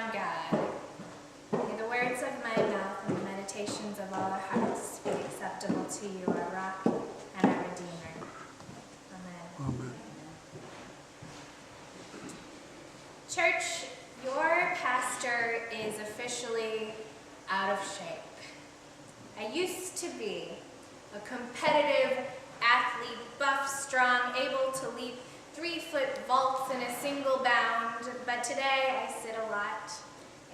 Lord God, may the words of my mouth and the meditations of all our hearts be acceptable to you, our rock and our Redeemer. Amen. Amen. Church, your pastor is officially out of shape. I used to be a competitive athlete, buff, strong, able to leap 3-foot vaults in a single bound, but today I sit a lot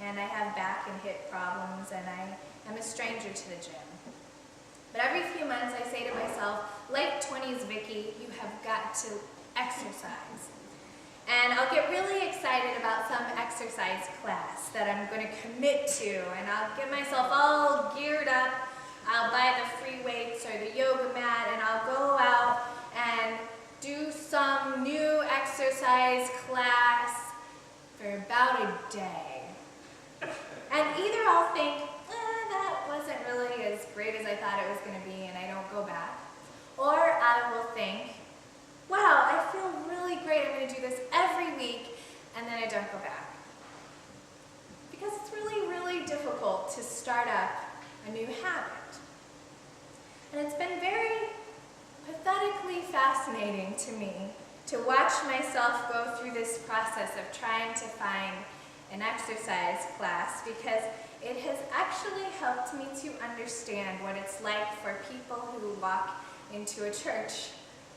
and I have back and hip problems and I am a stranger to the gym. But every few months I say to myself, late 20s Vicki, you have got to exercise. And I'll get really excited about some exercise class that I'm going to commit to, and I'll get myself all geared up. I'll buy the free weights or the yoga mat, and I'll go out and do some new exercise class for about a day. And either I'll think, that wasn't really as great as I thought it was going to be, and I don't go back. Or I will think, wow, I feel really great, I'm going to do this every week, and then I don't go back. Because it's really, really difficult to start up a new habit. And it's been very pathetically fascinating to me to watch myself go through this process of trying to find an exercise class, because it has actually helped me to understand what it's like for people who walk into a church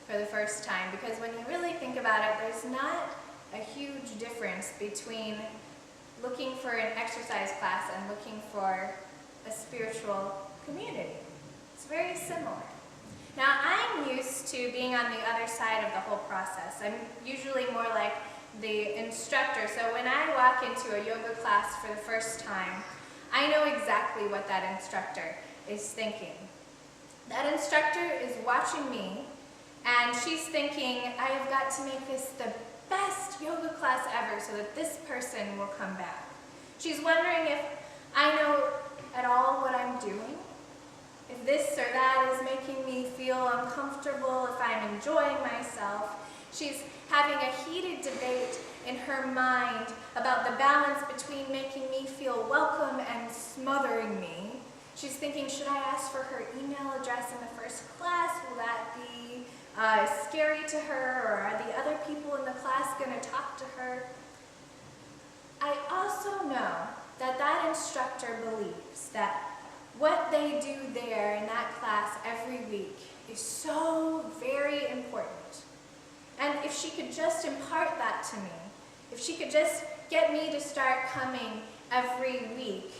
for the first time. Because when you really think about it, there's not a huge difference between looking for an exercise class and looking for a spiritual community. It's very similar. Now, I'm used to being on the other side of the whole process. I'm usually more like the instructor. So when I walk into a yoga class for the first time, I know exactly what that instructor is thinking. That instructor is watching me, and she's thinking, I have got to make this the best yoga class ever so that this person will come back. She's wondering if I know at all what I'm doing, if this or that is making me feel uncomfortable, if I'm enjoying myself. She's having a heated debate in her mind about the balance between making me feel welcome and smothering me. She's thinking, should I ask for her email address in the first class? Will that be scary to her, or are the other people in the class going to talk to her? I also know that that instructor believes that what they do there in that class every week is so very important. And if she could just impart that to me, if she could just get me to start coming every week,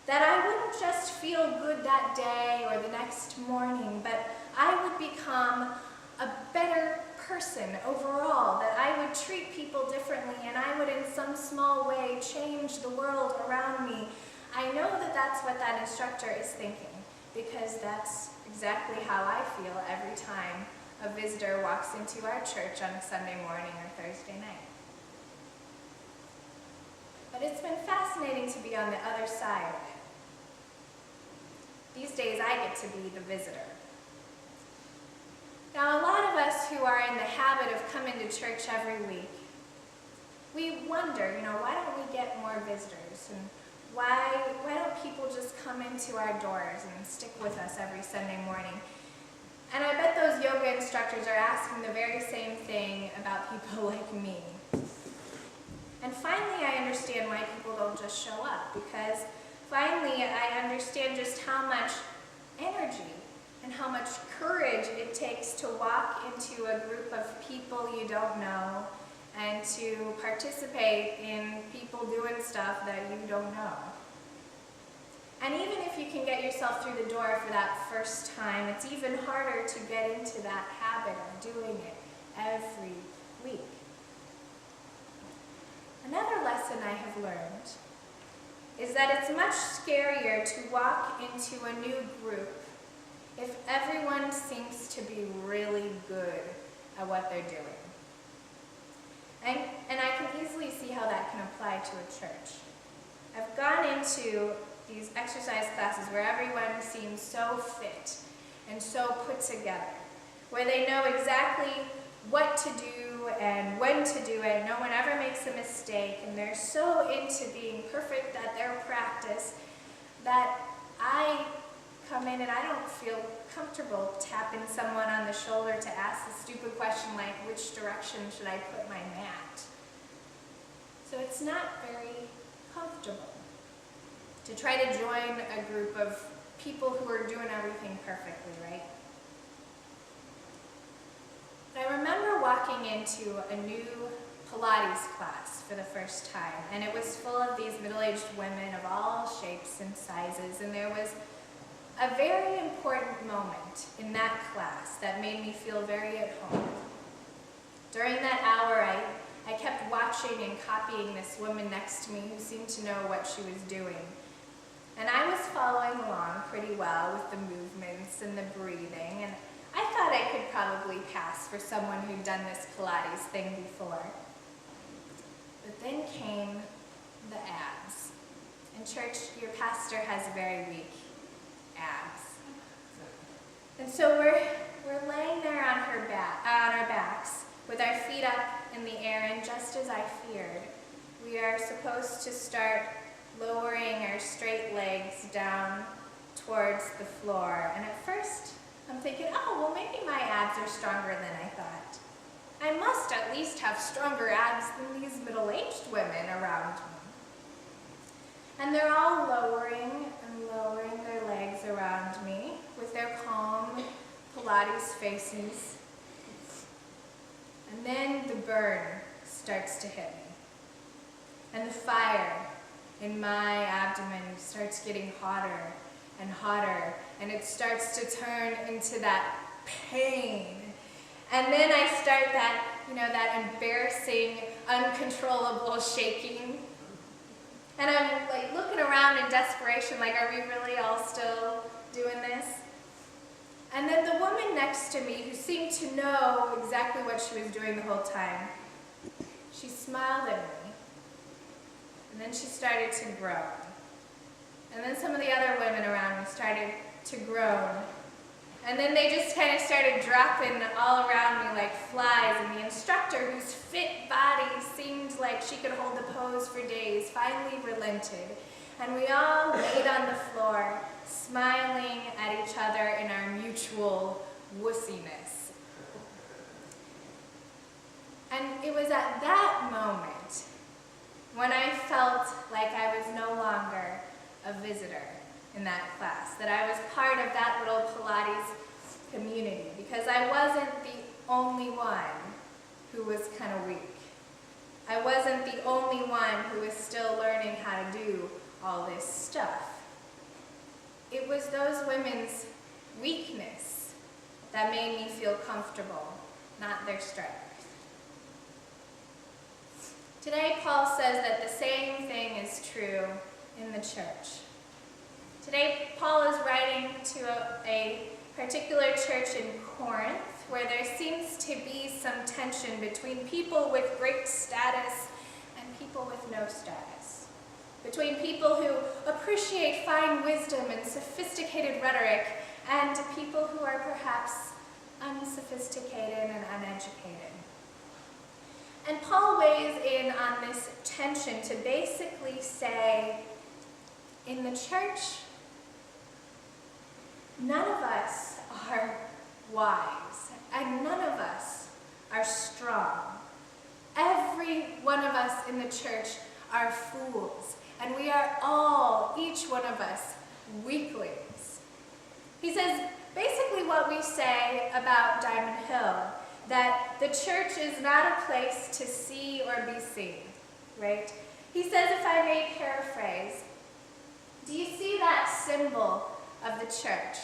that I wouldn't just feel good that day or the next morning, but I would become a better person overall, that I would treat people differently, and I would in some small way change the world around me. I know that that's what that instructor is thinking, because that's exactly how I feel every time a visitor walks into our church on a Sunday morning or Thursday night. But it's been fascinating to be on the other side of it. These days I get to be the visitor. Now, a lot of us who are in the habit of coming to church every week, we wonder, why don't we get more visitors? And why don't people just come into our doors and stick with us every Sunday morning? And I bet those yoga instructors are asking the very same thing about people like me. And finally, I understand why people don't just show up, because finally I understand just how much energy and how much courage it takes to walk into a group of people you don't know and to participate in people doing stuff that you don't know. And even if you can get yourself through the door for that first time, it's even harder to get into that habit of doing it every week. Another lesson I have learned is that it's much scarier to walk into a new group if everyone seems to be really good at what they're doing. And I can easily see how that can apply to a church. I've gone into these exercise classes where everyone seems so fit and so put together, where they know exactly what to do do and when to do it. No one ever makes a mistake, and they're so into being perfect at their practice that I come in and I don't feel comfortable tapping someone on the shoulder to ask a stupid question like, which direction should I put my mat? So it's not very comfortable to try to join a group of people who are doing everything perfectly, right? I remember walking into a new Pilates class for the first time, and it was full of these middle-aged women of all shapes and sizes, and there was a very important moment in that class that made me feel very at home. During that hour, I kept watching and copying this woman next to me who seemed to know what she was doing. And I was following along pretty well with the movements and the breathing, and I thought I could probably pass for someone who'd done this Pilates thing before. But then came the abs. In church, your pastor has very weak abs. And so we're laying there on our backs with our feet up in the air, and just as I feared, we are supposed to start lowering our straight legs down towards the floor. And at first, I'm thinking, oh, well, maybe my abs are stronger than I thought. I must at least have stronger abs than these middle-aged women around me. And they're all lowering and lowering their legs around me with their calm Pilates faces. And then the burn starts to hit me. And the fire in my abdomen starts getting hotter and hotter, and it starts to turn into that pain. And then I start that, that embarrassing, uncontrollable shaking. And I'm like looking around in desperation, like, are we really all still doing this? And then the woman next to me, who seemed to know exactly what she was doing the whole time, she smiled at me. And then she started to groan. And then some of the other women around me started to groan. And then they just kind of started dropping all around me like flies, and the instructor, whose fit body seemed like she could hold the pose for days, finally relented. And we all laid on the floor, smiling at each other in our mutual wussiness. And it was at that moment when I felt like I was no longer a visitor in that class, that I was part of that little Pilates community, because I wasn't the only one who was kind of weak. I wasn't the only one who was still learning how to do all this stuff. It was those women's weakness that made me feel comfortable, not their strength. Today, Paul says that the same thing is true in the church. Today, Paul is writing to a particular church in Corinth where there seems to be some tension between people with great status and people with no status. Between people who appreciate fine wisdom and sophisticated rhetoric and people who are perhaps unsophisticated and uneducated. And Paul weighs in on this tension to basically say, in the church, none of us are wise, and none of us are strong. Every one of us in the church are fools, and we are all, each one of us, weaklings. He says basically what we say about Diamond Hill, that the church is not a place to see or be seen, right? He says, if I may paraphrase, do you see that symbol of the church,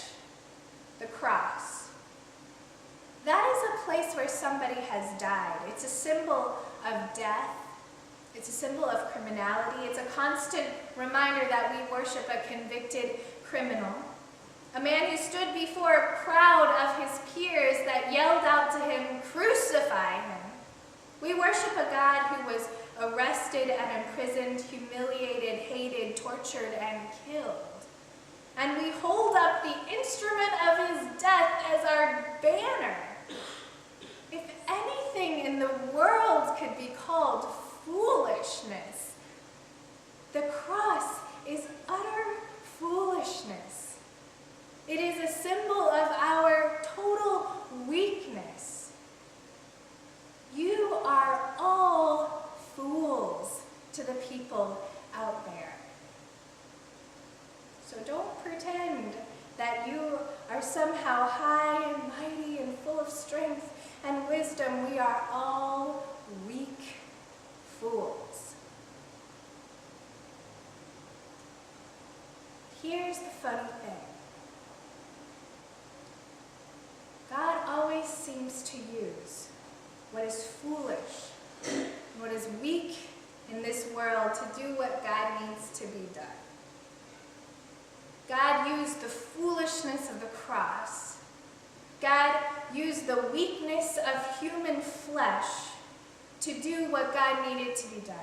the cross? That is a place where somebody has died. It's a symbol of death. It's a symbol of criminality. It's a constant reminder that we worship a convicted criminal, a man who stood before a crowd of his peers that yelled out to him, "Crucify him." We worship a God who was arrested and imprisoned, humiliated, hated, tortured, and killed. And we hold up the instrument of his death as our banner. If anything in in the world could be called foolishness, the cross is utter foolishness. It is a symbol of our total weakness. You are all fools to the people out there. So don't pretend that you are somehow high and mighty and full of strength and wisdom. We are all weak fools. Here's the funny thing. God always seems to use what is foolish, what is weak in this world to do what God needs to be done. God used the foolishness of the cross. God used the weakness of human flesh to do what God needed to be done.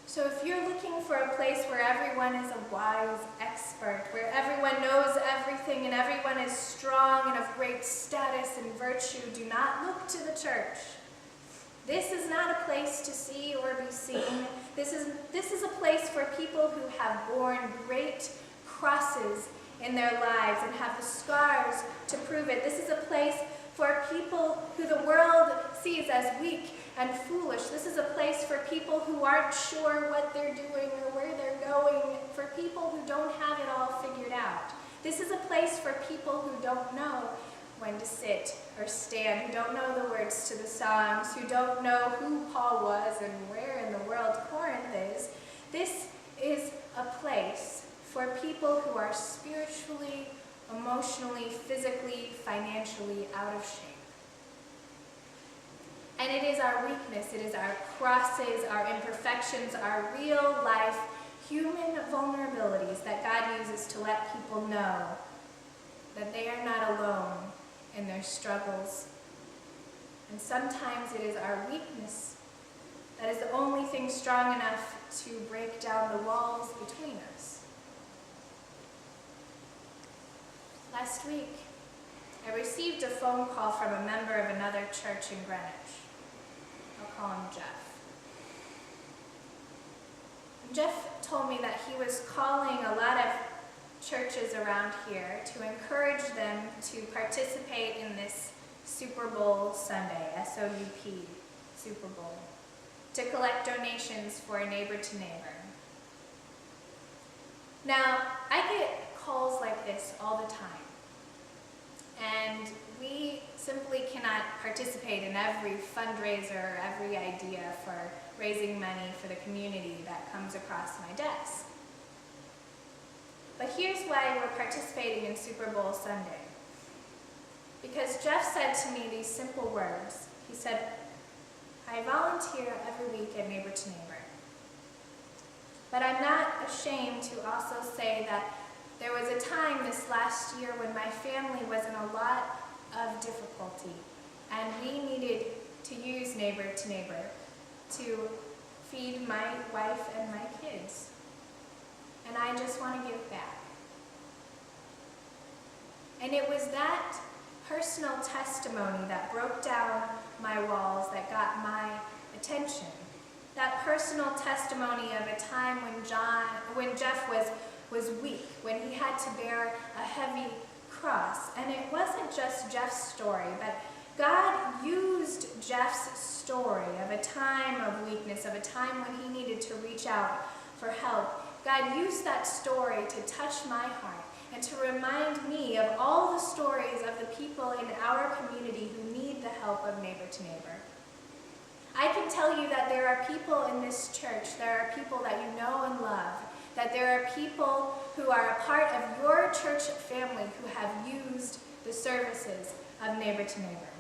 So if you're looking for a place where everyone is a wise expert, where everyone knows everything and everyone is strong and of great status and virtue, do not look to the church. This is not a place to see or be seen. This is a place for people who have borne great crosses in their lives and have the scars to prove it. This is a place for people who the world sees as weak and foolish. This is a place for people who aren't sure what they're doing or where they're going, for people who don't have it all figured out. This is a place for people who don't know when to sit or stand, who don't know the words to the songs, who don't know who Paul was and where in the world Corinth is. This is a place for people who are spiritually, emotionally, physically, financially out of shape. And it is our weakness, it is our crosses, our imperfections, our real life human vulnerabilities that God uses to let people know that they are not alone in their struggles. And sometimes it is our weakness that is the only thing strong enough to break down the walls between us. Last week, I received a phone call from a member of another church in Greenwich. I'll call him Jeff. And Jeff told me that he was calling a lot of churches around here to encourage them to participate in this Super Bowl Sunday, SOUP, Super Bowl, to collect donations for a neighbor to neighbor. Now, I get calls like this all the time. And we simply cannot participate in every fundraiser, every idea for raising money for the community that comes across my desk. But here's why we're participating in Super Bowl Sunday. Because Jeff said to me these simple words. He said, I volunteer every week at Neighbor to Neighbor. But I'm not ashamed to also say that there was a time this last year when my family was in a lot of difficulty, and we needed to use Neighbor to Neighbor to feed my wife and my kids. And I just want to give back. And it was that personal testimony that broke down my walls, that got my attention. That personal testimony of a time when Jeff was weak, when he had to bear a heavy cross. And it wasn't just Jeff's story, but God used Jeff's story of a time of weakness, of a time when he needed to reach out for help. God used that story to touch my heart and to remind me of all the stories of the people in our community who need the help of Neighbor to Neighbor. I can tell you that there are people in this church, there are people that you know and love, that there are people who are a part of your church family who have used the services of Neighbor to Neighbor.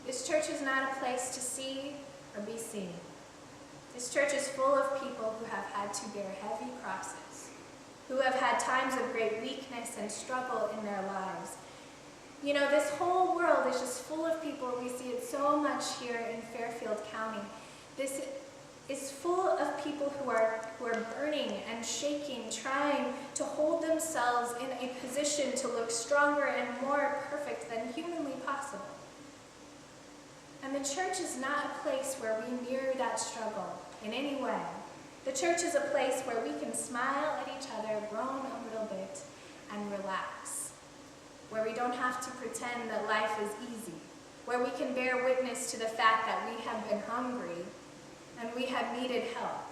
This church is not a place to see or be seen. This church is full of people who have had to bear heavy crosses, who have had times of great weakness and struggle in their lives. You know, this whole world is just full of people. We see it so much here in Fairfield County. This is full of people who are burning and shaking, trying to hold themselves in a position to look stronger and more perfect than humanly possible. And the church is not a place where we mirror that struggle in any way. The church is a place where we can smile at each other, groan a little bit, and relax. Where we don't have to pretend that life is easy. Where we can bear witness to the fact that we have been hungry and we have needed help.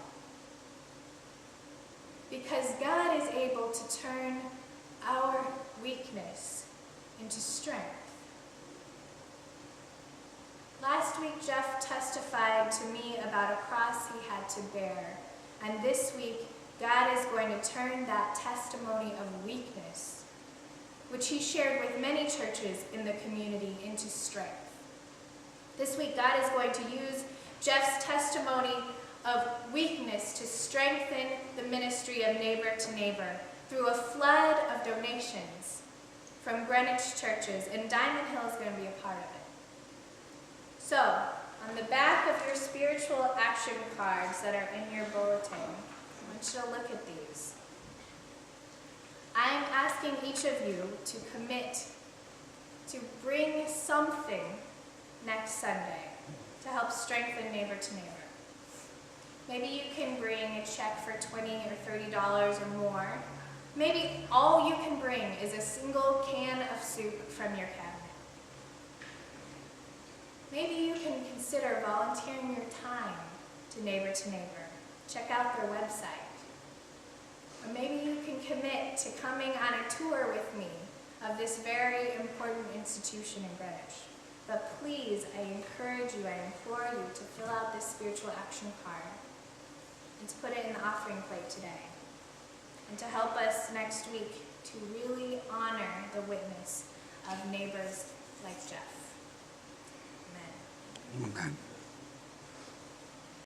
Because God is able to turn our weakness into strength. Last week, Jeff testified to me about a cross he had to bear. And this week, God is going to turn that testimony of weakness, which he shared with many churches in the community, into strength. This week, God is going to use Jeff's testimony of weakness to strengthen the ministry of Neighbor to Neighbor through a flood of donations from Greenwich churches, and Diamond Hill is going to be a part of it. So, on the back of your spiritual action cards that are in your bulletin, I want you to look at these. I am asking each of you to commit to bring something next Sunday to help strengthen Neighbor to Neighbor. Maybe you can bring a check for $20 or $30 or more. Maybe all you can bring is a single can of soup from your cabinet. Maybe you can consider volunteering your time to Neighbor. Check out their website. Or maybe you can commit to coming on a tour with me of this very important institution in Greenwich. But please, I encourage you, I implore you to fill out this spiritual action card and to put it in the offering plate today. And to help us next week to really honor the witness of neighbors like Jeff. Amen. Amen.